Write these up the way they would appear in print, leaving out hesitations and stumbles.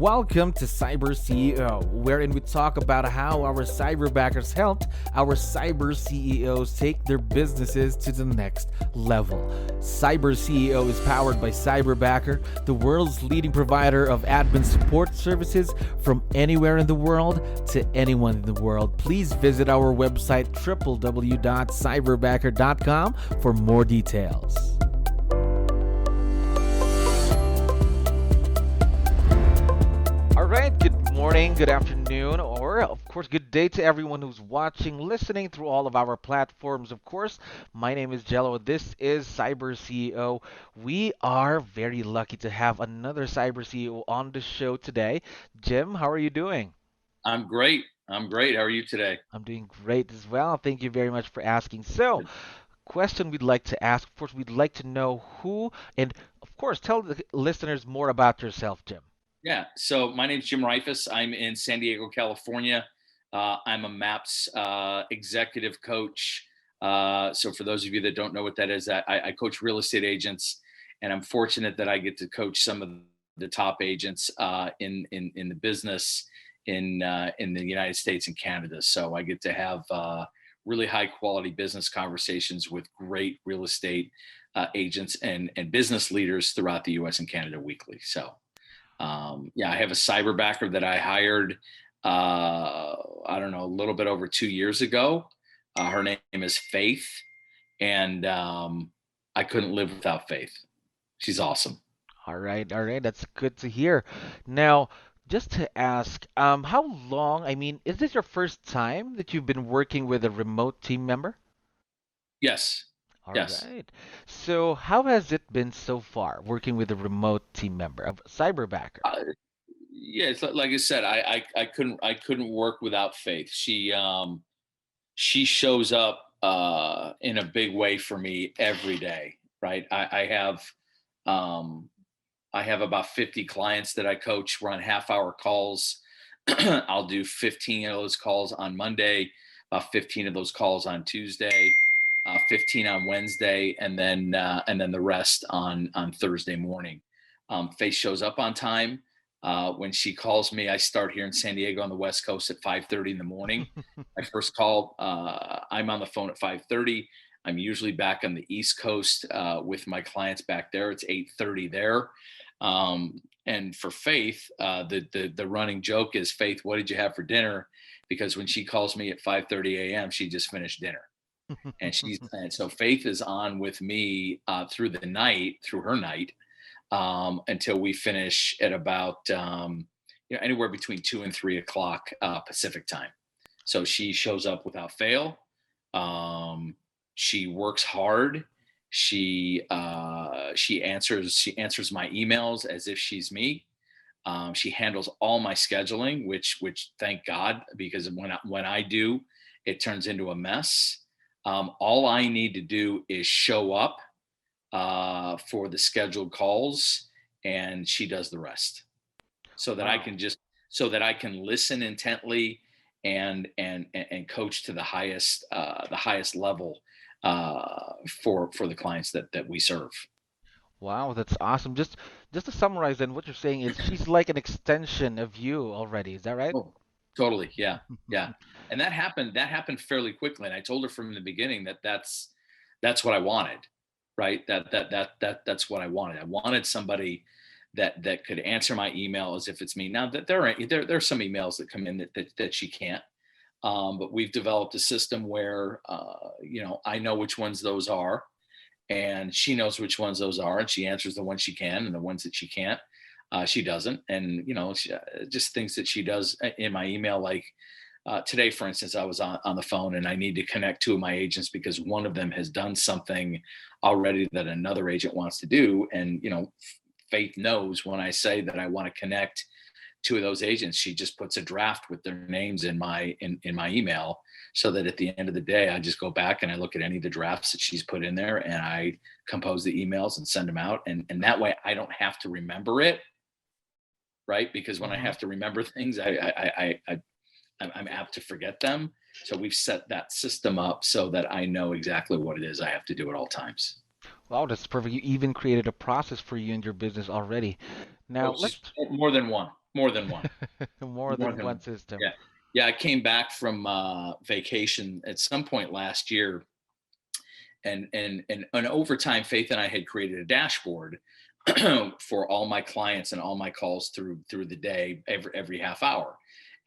Welcome to CyberCEO, wherein we talk about how our cyberbackers helped our cyber CEOs take their businesses to the next level. CyberCEO is powered by Cyberbacker, the world's leading provider of admin support services from anywhere in the world to anyone in the world. Please visit our website www.cyberbacker.com for more details. All right, good morning, good afternoon, or of course, good day to everyone who's watching, listening through all of our platforms. Of course, my name is Jello. This is Cyber CEO. We are very lucky to have another Cyber CEO on the show today. Jim, how are you doing? I'm great. I'm great. How are you today? I'm doing great as well. Thank you very much for asking. So, Good. question we'd like to ask, of course, we'd like to know who, and of course, tell the listeners more about yourself, Jim. Yeah. So my name's Jim R. I'm in San Diego, California. I'm a MAPS executive coach. So for those of you that don't know what that is, I coach real estate agents, and I'm fortunate that I get to coach some of the top agents in the business in the United States and Canada. So I get to have really high quality business conversations with great real estate agents and business leaders throughout the U.S. and Canada weekly. So yeah, I have a cyberbacker that I hired, I don't know, a little bit over 2 years ago. Her name is Faith, and I couldn't live without Faith. She's awesome. All right, that's good to hear. Now, just to ask, how long, is this your first time that you've been working with a remote team member? Yes, All yes. right. So, how has it been so far working with a remote team member, a cyberbacker? Uh, yeah, it's like I said, I couldn't work without Faith. She shows up in a big way for me every day. Right. Um, I have about 50 clients that I coach. We're on half-hour calls. I'll do 15 of those calls on Monday, about 15 of those calls on Tuesday, 15 on Wednesday, and then the rest on Thursday morning. Faith shows up on time. When she calls me, I start here in San Diego on the West Coast at 5:30 in the morning. My first call, I'm on the phone at 5:30. I'm usually back on the East Coast with my clients back there. It's 8:30 there. And for Faith, the running joke is, Faith, what did you have for dinner? Because when she calls me at 5:30 a.m., she just finished dinner, and so Faith is on with me through the night, through her night, until we finish at about anywhere between 2 and 3 o'clock Pacific time. So she shows up without fail. Um, she works hard. She answers my emails as if she's me. She handles all my scheduling, which thank God, because when I do, it turns into a mess. All I need to do is show up for the scheduled calls, and she does the rest, so that I Wow. can just so that I can listen intently and coach to the highest level for the clients that we serve. Wow, that's awesome. Just to summarize then, what you're saying is she's like an extension of you already. Is that right? Oh, totally. Yeah. Yeah. And that happened fairly quickly. And I told her from the beginning that that's what I wanted. Right. That's what I wanted. I wanted somebody that could answer my email as if it's me. Now that there are some emails that come in that she can't. But we've developed a system where I know which ones those are, and she knows which ones those are, and she answers the ones she can, and the ones that she can't, she doesn't. And just things that she does in my email, like today, for instance, I was on the phone and I need to connect two of my agents because one of them has done something already that another agent wants to do. And Faith knows when I say that I want to connect two of those agents, she just puts a draft with their names in my email, so that at the end of the day, I just go back and I look at any of the drafts that she's put in there, and I compose the emails and send them out. And that way I don't have to remember it, right? Because when I Hmm. have to remember things, I'm apt to forget them. So we've set that system up so that I know exactly what it is I have to do at all times. Wow, that's perfect. You even created a process for you and your business already. Oh, Now, it's just let's more than one. more than one. More More than than one one. system. Yeah. Yeah, I came back from vacation at some point last year, and over time, Faith and I had created a dashboard for all my clients and all my calls through the day, every half hour.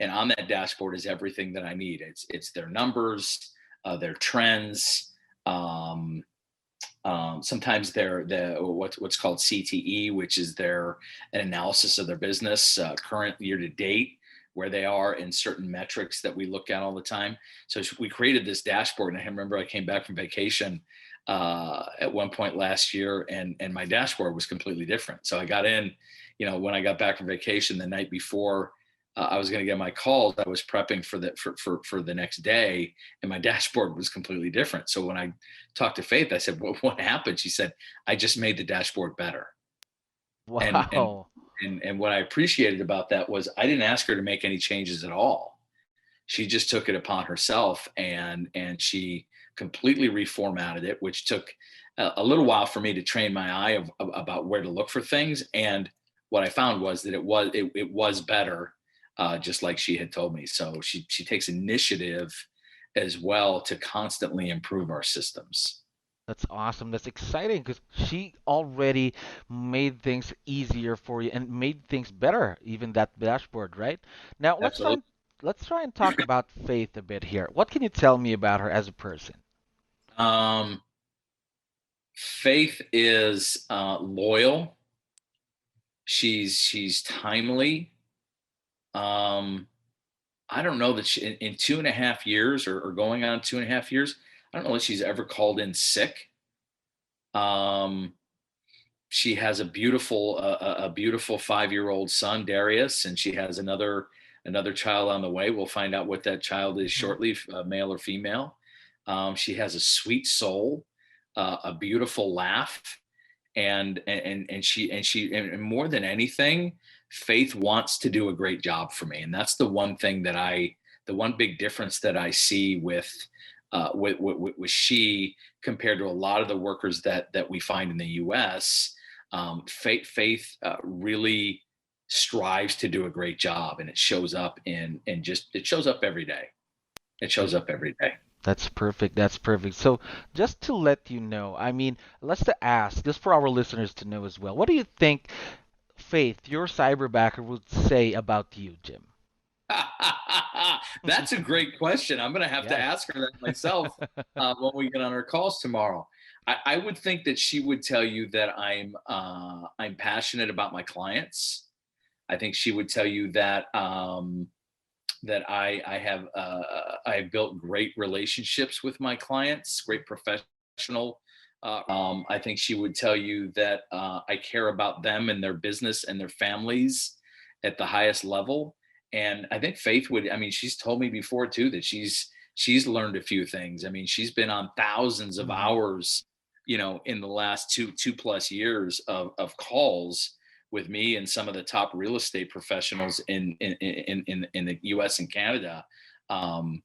And on that dashboard is everything that I need. It's their numbers, their trends. Um, Sometimes they're what's called CTE, which is their an analysis of their business, current year to date, where they are in certain metrics that we look at all the time. So we created this dashboard, and I remember I came back from vacation at one point last year, and my dashboard was completely different. So I got in, when I got back from vacation the night before. I was going to get my calls. I was prepping for the next day, and my dashboard was completely different. So when I talked to Faith, I said, what happened? She said, I just made the dashboard better. And and Wow. and what I appreciated about that was I didn't ask her to make any changes at all. She just took it upon herself, and she completely reformatted it, which took a little while for me to train my eye about where to look for things. And what I found was that it was better, just like she had told me. So she takes initiative as well to constantly improve our systems. That's awesome. That's exciting because she already made things easier for you and made things better, even that dashboard, right? Now Absolutely. let's try and talk about Faith a bit here. What can you tell me about her as a person? Um, Faith is loyal. She's timely. Um, I don't know that in 2.5 years, or going on 2.5 years, I don't know that she's ever called in sick. Um, she has a beautiful 5-year-old son, Darius, and she has another child on the way. We'll find out what that child is Hmm. shortly, male or female. She has a sweet soul, a beautiful laugh, and more than anything, Faith wants to do a great job for me. And that's the one big difference that I see with she, compared to a lot of the workers that we find in the US. Faith really strives to do a great job, and it shows up it shows up every day. It shows up every day. That's perfect. That's perfect. So, just to let you know, I mean, let's to ask, just for our listeners to know as well, what do you think Faith, your cyberbacker, would say about you, Jim? That's a great question. I'm going to have to Yes. ask her that myself when we get on our calls tomorrow. I would think that she would tell you that I'm passionate about my clients. I think she would tell you that I have built great relationships with my clients, great professional. I think she would tell you that I care about them and their business and their families at the highest level. And I think Faith would. I mean, she's told me before too that she's learned a few things. I mean, she's been on thousands of Hmm. hours, in the last two plus years of calls with me and some of the top real estate professionals in the US and Canada. Um,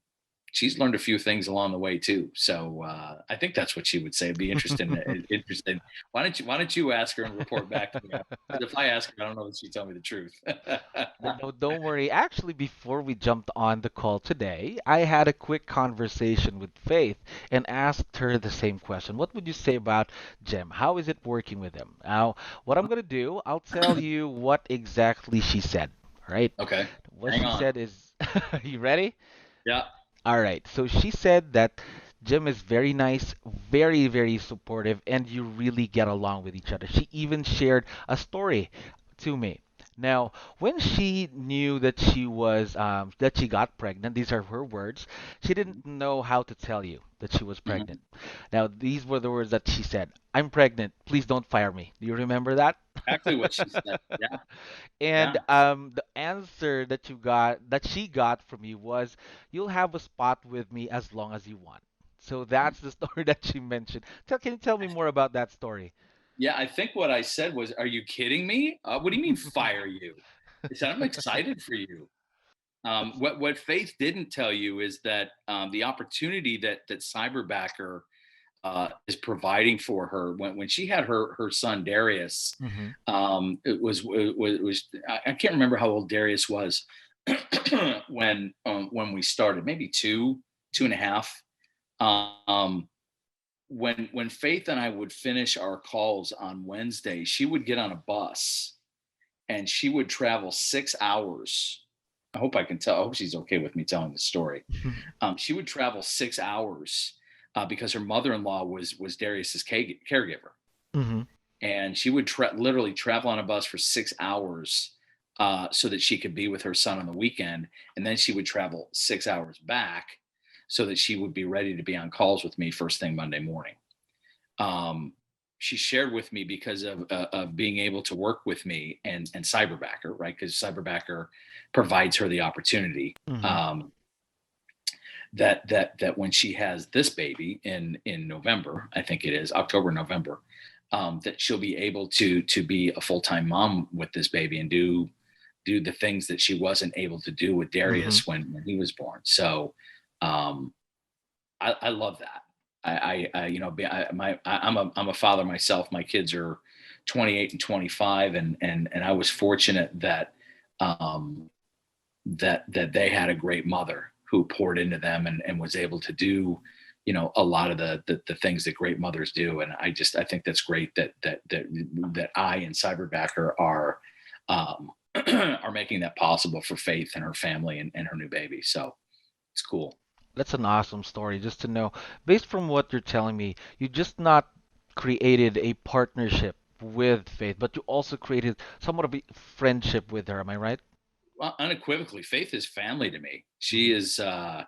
she's learned a few things along the way too. So I think that's what she would say. It'd be interesting. Interesting. Why don't you ask her and report back to me? Because if I ask her, I don't know if she'd tell me the truth. No, don't worry. Actually, before we jumped on the call today, I had a quick conversation with Faith and asked her the same question. What would you say about Jim? How is it working with him? Now, what I'm going to do, I'll tell you what exactly she said. All right? Okay, What hang she on. said is, you ready? Yeah. All right. So she said that Jim is very nice, very, very supportive, and you really get along with each other. She even shared a story to me. Now, when she knew that that she got pregnant, these are her words. She didn't know how to tell you that she was Mhm. pregnant. Now, these were the words that she said. I'm pregnant. Please don't fire me. Do you remember that? Exactly what she said. Yeah. And Yeah. the answer that she got from you was, "You'll have a spot with me as long as you want." So that's the story that she mentioned. Can you tell me more about that story? Yeah, I think what I said was, "Are you kidding me? What do you mean fire you?" I said, "I'm excited for you." That's What Faith didn't tell you is that the opportunity that Cyberbacker is providing for her. When she had her son Darius, Mm-hmm. I can't remember how old Darius was when we started, maybe two and a half. Um, when Faith and I would finish our calls on Wednesday, she would get on a bus and she would travel 6 hours. I hope I can tell. I hope she's okay with me telling the story. She would travel 6 hours because her mother-in-law was Darius's caregiver, Mm-hmm. and she would literally travel on a bus for 6 hours so that she could be with her son on the weekend, and then she would travel 6 hours back so that she would be ready to be on calls with me first thing Monday morning. Um, she shared with me because of being able to work with me and Cyberbacker, right? Because Cyberbacker provides her the opportunity. Mm-hmm. That when she has this baby in November, I think it is October, November, that she'll be able to be a full-time mom with this baby and do the things that she wasn't able to do with Mm-hmm. Darius when he was born. So um, I love that. I you know I'm a father myself. My kids are 28 and 25, and I was fortunate that um, that they had a great mother who poured into them and was able to do, a lot of the things that great mothers do. And I think that's great that I and Cyberbacker are are making that possible for Faith and her family and her new baby. So it's cool. That's an awesome story. Just to know, based from what you're telling me, you just not created a partnership with Faith, but you also created somewhat of a friendship with her. Am I right? Well, unequivocally, Faith is family to me. Mm-hmm.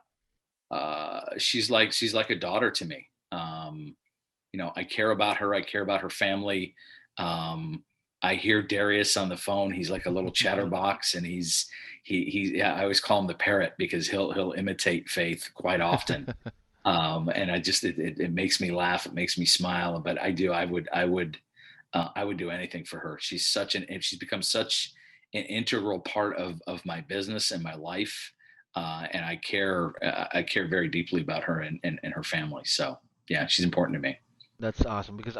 She's like a daughter to me. I care about her. I care about her family. Um, I hear Darius on the phone. He's like a little chatterbox, and yeah, I always call him the parrot because he'll imitate Faith quite often. And it makes me laugh. It makes me smile. But I would do anything for her. She's become such an integral part of my business and my life. And I care very deeply about her and her family. So yeah, she's important to me. That's awesome because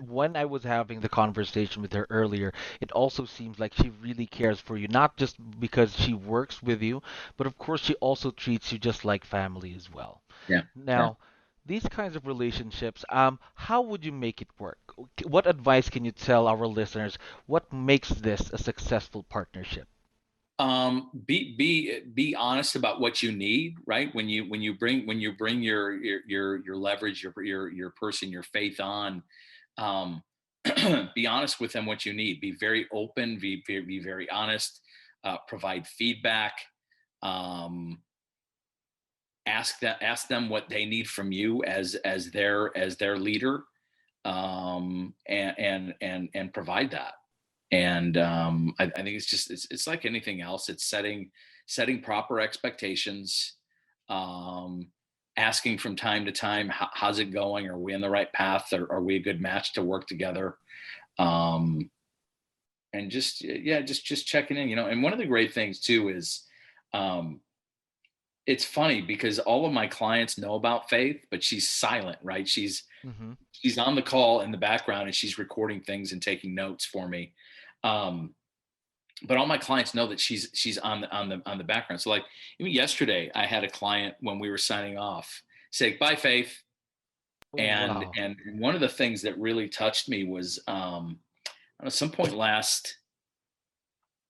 when I was having the conversation with her earlier, it also seems like she really cares for you, not just because she works with you, but of course she also treats you just like family as well. Yeah. Yeah. Now, these kinds of relationships, how would you make it work? What advice can you tell our listeners? What makes this a successful partnership? Be honest about what you need, right? When you bring your leverage, your person, your faith on, um be honest with them what you need. Be very open, be very honest, provide feedback, um ask them what they need from you as their leader, and provide that. And I think it's like anything else. It's setting proper expectations, um, asking from time to time, how's it going? Are we on the right path? Are we a good match to work together? Um, and just yeah, just checking in. And one of the great things too is, um, it's funny because all of my clients know about Faith, but she's silent, right? Mm-hmm. She's on the call in the background and she's recording things and taking notes for me. Um, but all my clients know that she's on the background. So like even yesterday, I had a client when we were signing off say, "Bye, Faith." Oh, wow. And one of the things that really touched me was, at some point last,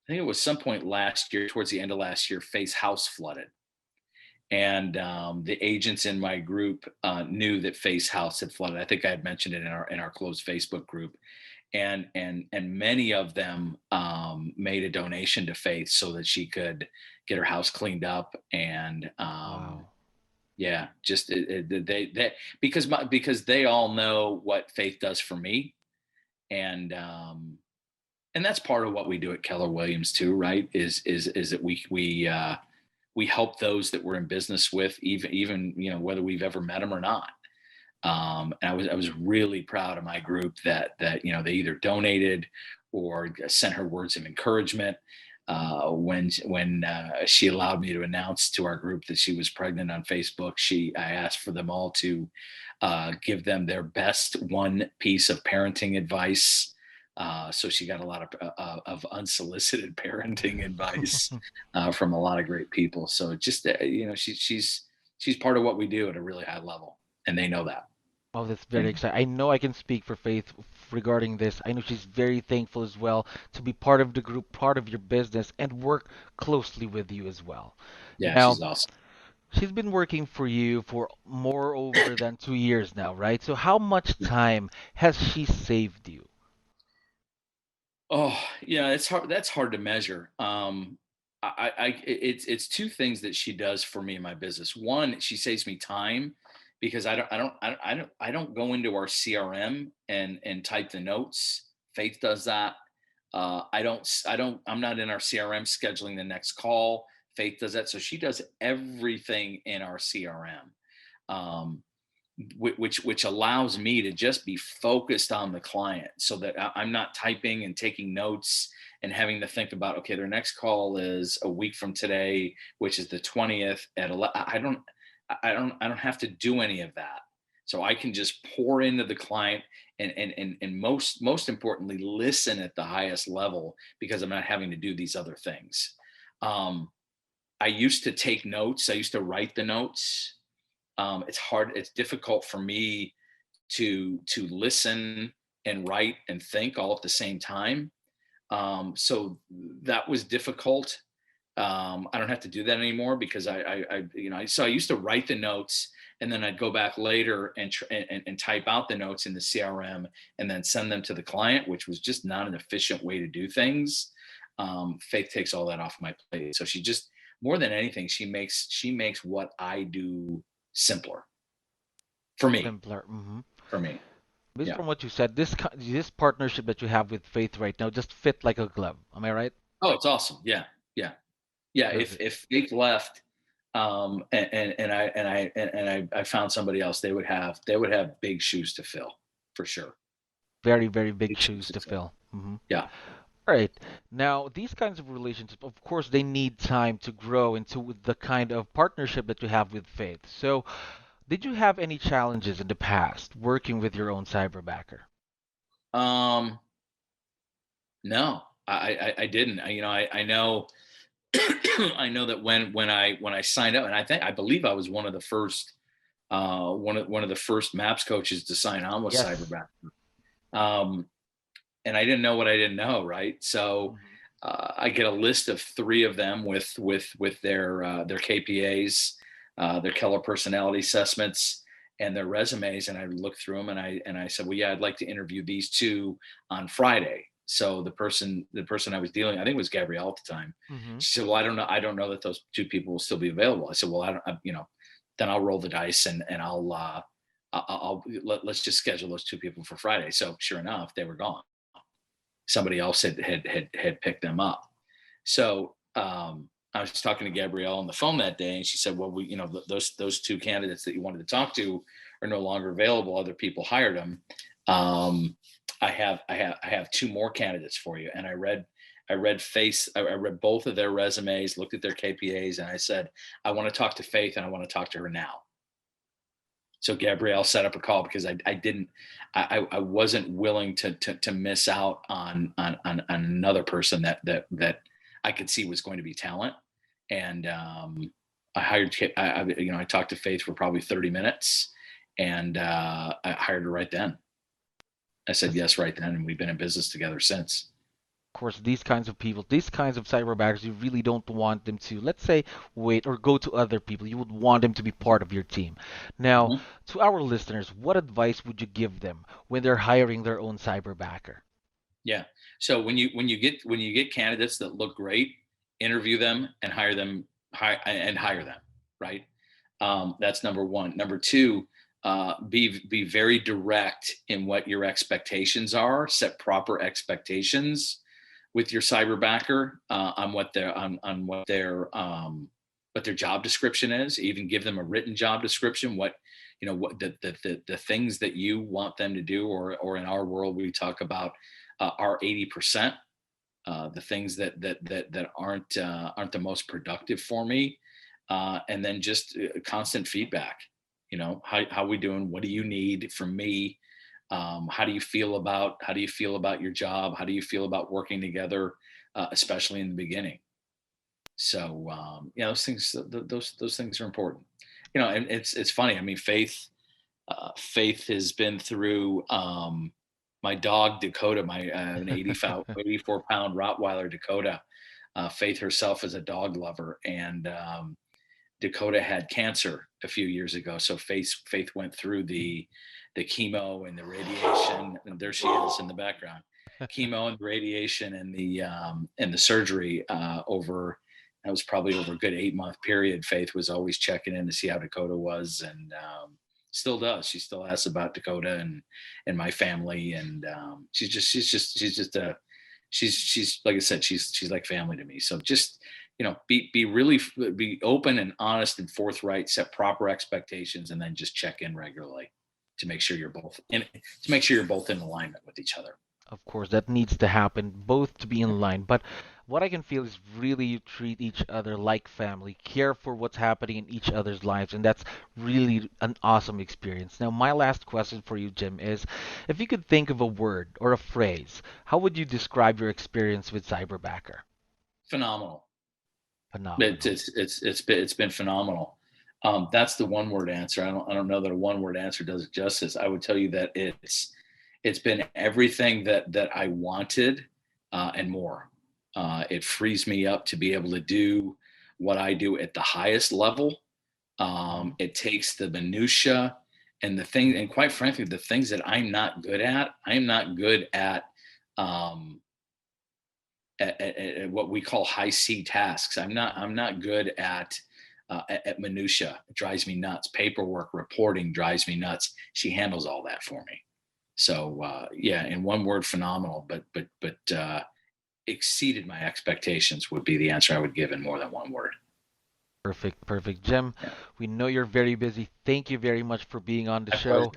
I think it was some point last year, towards the end of last year, Faith's house flooded, and the agents in my group knew that Faith's house had flooded. I think I had mentioned it in our closed Facebook group, and many of them made a donation to Faith so that she could get her house cleaned up. And Wow. yeah, just they because they all know what Faith does for me, and that's part of what we do at Keller Williams too, right? Is that we help those that we're in business with, even whether we've ever met them or not. And I was really proud of my group that they either donated or sent her words of encouragement. When she allowed me to announce to our group that she was pregnant on Facebook, I asked for them all to give them their best one piece of parenting advice. So she got a lot of unsolicited parenting advice from a lot of great people. So just she's part of what we do at a really high level, and they know that. Oh, that's very And exciting. I know I can speak for Faith regarding this. I know she's very thankful as well to be part of the group, part of your business, and work closely with you as well. yeah, Now, she's awesome. she's been working for you for more over than 2 years now, right? So how much time has she saved you? Oh, yeah, it's hard. That's hard to measure. It's two things that she does for me in my business. One, she saves me time because I don't go into our CRM and type the notes. Faith does that. I'm not in our CRM scheduling the next call. Faith does that. So she does everything in our CRM. Um, which allows me to just be focused on the client so that I'm not typing and taking notes and having to think about, okay, their next call is a week from today, which is the 20th at 11. I don't have to do any of that. So I can just pour into the client and most importantly, listen at the highest level because I'm not having to do these other things. Um, I used to take notes. I used to write the notes. It's hard, it's difficult for me to listen and write and think all at the same time. So that was difficult. I don't have to do that anymore because so I used to write the notes and then I'd go back later and type out the notes in the CRM and then send them to the client, which was just not an efficient way to do things. Faith takes all that off my plate. So she just, more than anything, she makes what I do simpler for me. Simpler. For me. Based Yeah. from what you said, this partnership that you have with Faith right now just fit like a glove. Am I right? Oh, it's awesome. Yeah. Yeah. Yeah. If Perfect. Faith left, and I found somebody else, they would have big shoes to fill for sure. Very, very big Big shoes shoes to to fill. fill. Yeah. All right. Now, these kinds of relationships, of course, they need time to grow into the kind of partnership that you have with Faith. So, did you have any challenges in the past working with your own cyberbacker? Um, no, I didn't. I know I know that when I signed up, and I believe I was one of the first one of the first MAPS coaches to sign on with Yes. Cyberbacker. Um, and I didn't know what I didn't know, right? So Mhm. I get a list of three of them with their KPAs, their Keller personality assessments, and their resumes, and I looked through them, and I said, well, yeah, I'd like to interview these two on Friday. So the person I was dealing, I think it was Gabrielle at the time. Mhm. She said, well, I don't know that those two people will still be available. I said, well, then I'll roll the dice and let's just schedule those two people for Friday. So sure enough, they were gone. Somebody else had picked them up. So I was talking to Gabrielle on the phone that day, and she said, "Well, those two candidates that you wanted to talk to are no longer available. Other people hired them. Um, I have two more candidates for you." And I read both of their resumes, looked at their KPAs, and I said, "I want to talk to Faith, and I want to talk to her now." So Gabrielle set up a call because I wasn't willing to miss out on another person that I could see was going to be talent. And I hired I talked to Faith for probably 30 minutes, and I hired her right then. I said Yes. yes right then, and we've been in business together since. Course, these kinds of people, these kinds of cyberbackers, you really don't want them to, let's say, wait or go to other people. You would want them to be part of your team. Now, Mhm. to our listeners, what advice would you give them when they're hiring their own cyberbacker? Yeah. So when you get candidates that look great, interview them and hire them. Right. That's number one. Number two, be very direct in what your expectations are. Set proper expectations with your cyberbacker on what their job description is. Even give them a written job description. What the things that you want them to do, or in our world we talk about our 80%, the things that aren't the most productive for me, and then just constant feedback. how we doing? What do you need from me? How do you feel about your job? How do you feel about working together, especially in the beginning? So those things are important. And it's funny. I mean, Faith has been through my dog Dakota, my an 84-pound Rottweiler Dakota. Faith herself is a dog lover, and Dakota had cancer a few years ago. So Faith went through the chemo and the radiation, and there she is in the background. Chemo and radiation and the surgery over. That was probably over a good 8-month period. Faith was always checking in to see how Dakota was, and still does. She still asks about Dakota and my family, and she's like I said, she's like family to me. So just be open and honest and forthright, set proper expectations, and then just check in regularly to make sure you're both in alignment with each other. Of course, that needs to happen, both to be in line. But what I can feel is really you treat each other like family, care for what's happening in each other's lives, and that's really an awesome experience. Now, my last question for you, Jim, is if you could think of a word or a phrase, how would you describe your experience with Cyberbacker? Phenomenal. Phenomenal. It's been phenomenal. That's the one word answer. I don't know that a one word answer does it justice. I would tell you that it's been everything that I wanted and more. It frees me up to be able to do what I do at the highest level. It takes the minutia and and quite frankly, the things that I'm not good at. I'm not good at what we call high C tasks. I'm not good at minutia. It drives me nuts. Paperwork, reporting drives me nuts. She handles all that for me. So in one word, phenomenal, but exceeded my expectations would be the answer I would give in more than one word. Perfect. Jim, we know you're very busy. Thank you very much for being on the show.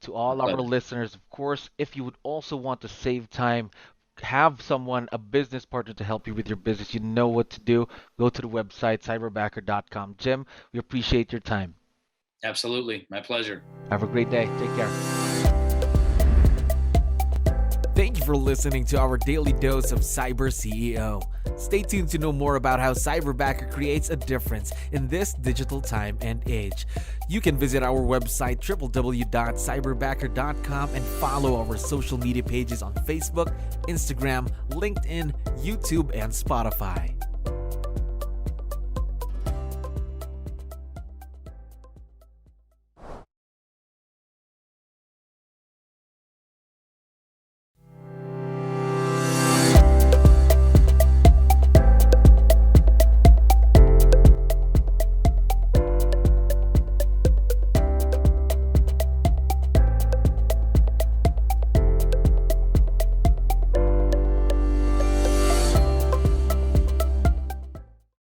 To all our listeners, of course, if you would also want to save time, have a business partner to help you with your business, you know what to do. Go to the website, cyberbacker.com. Jim, we appreciate your time. Absolutely. My pleasure. Have a great day. Take care. Thank you for listening to our daily dose of Cyber CEO. Stay tuned to know more about how Cyberbacker creates a difference in this digital time and age. You can visit our website www.cyberbacker.com and follow our social media pages on Facebook, Instagram, LinkedIn, YouTube, and Spotify.